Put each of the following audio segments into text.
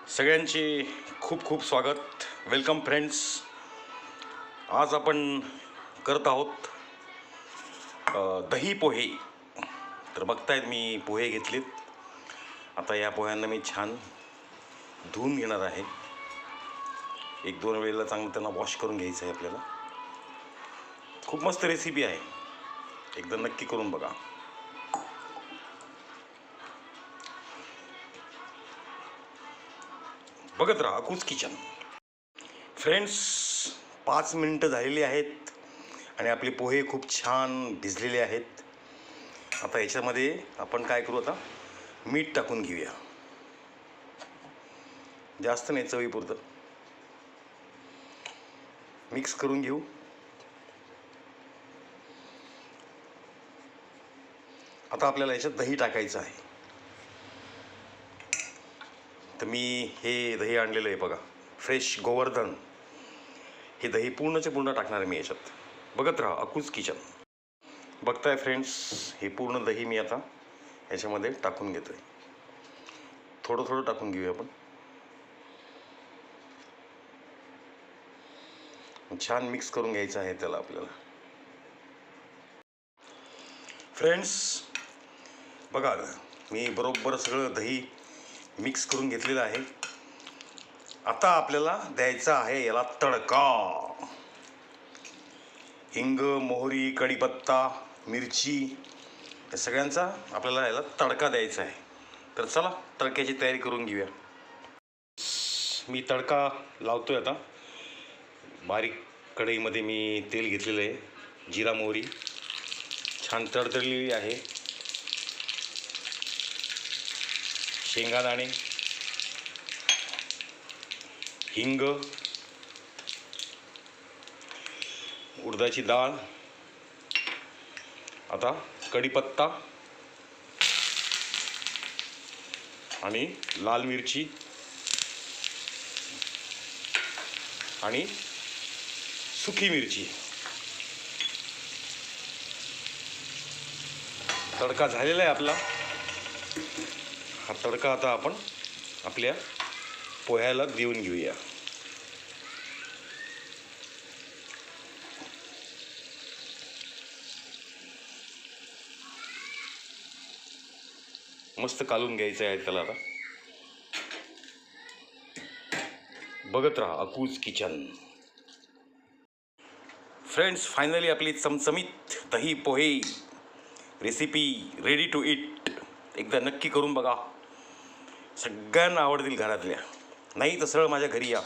सगळ्यांचे खूप खूप स्वागत. Welcome friends. आज आपण करत आहोत दही पोहे. तर बघतायत मी पोहे घेतलेत. आता या पोह्यांना मी छान धुवून घेणार आहे. एक दोन वेळेला चांगलं त्यांना वॉश करून घ्यायचं आहे आपल्याला. खूप मस्त रेसिपी आहे, एकदा नक्की करून बघा. बघत राहा अकूज किचन. फ्रेंड्स, 5 मिनिटं झालेली आहेत आणि आपले पोहे खूप छान भिजलेले आहेत. आता याच्यामध्ये आपण काय करू, आता मीठ टाकून घेऊया. जास्त नाही, चवीपुरतं मिक्स करून घेऊ. आता आपल्याला याच्यात दही टाकायचं आहे. तर मी हे दही आणलेलं आहे बघा, फ्रेश गोवर्धन. हे दही पूर्णचे पूर्ण टाकणार आहे मी याच्यात. बघत राहा अकूज किचन. बघताय फ्रेंड्स, हे पूर्ण दही मी आता याच्यामध्ये टाकून घेतो आहे. थोडं थोडं टाकून घेऊया आपण. छान मिक्स करून घ्यायचं आहे त्याला आपल्याला. फ्रेंड्स बघा, मी बरोबर सगळं दही मिक्स करून घेतलेलं आहे. आता आपल्याला द्यायचा आहे याला तडका. हिंग, मोहरी, कढीपत्ता, मिरची, या सगळ्यांचा आपल्याला याला तडका द्यायचा आहे. तर चला तडक्याची तयारी करून घेऊया. मी तडका लावतोय आता. बारीक कढईमध्ये मी तेल घेतलेलं आहे. जिरा मोहरी छान तडतडलेली आहे. शेंगादाणे, हिंग, उडदाची डाळ, आता कढीपत्ता आणि लाल मिरची आणि सुकी मिरची. तडका झालेला आहे आपला. हा तडका आता आपण आपल्या पोह्याला देऊन घेऊया. मस्त कालून घ्यायचं आहे त्याला. आता बघत राहा अकूज किचन. फ्रेंड्स, फायनली आपली चमचमीत दही पोहे रेसिपी रेडी टू इट. एकदा नक्की करून बघा. सगळ्यांना आवडतील घरातल्या. नाही तर सरळ माझ्या घरी या,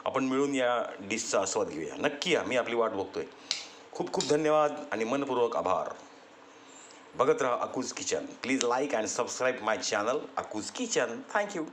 आपण मिळून या डिशचा आस्वाद घेऊया. नक्की या, मी आपली वाट बघतोय. खूप खूप धन्यवाद आणि मनपूर्वक आभार. बघत राहा Akooj kitchen. Please like and subscribe my channel Akooj kitchen. Thank you.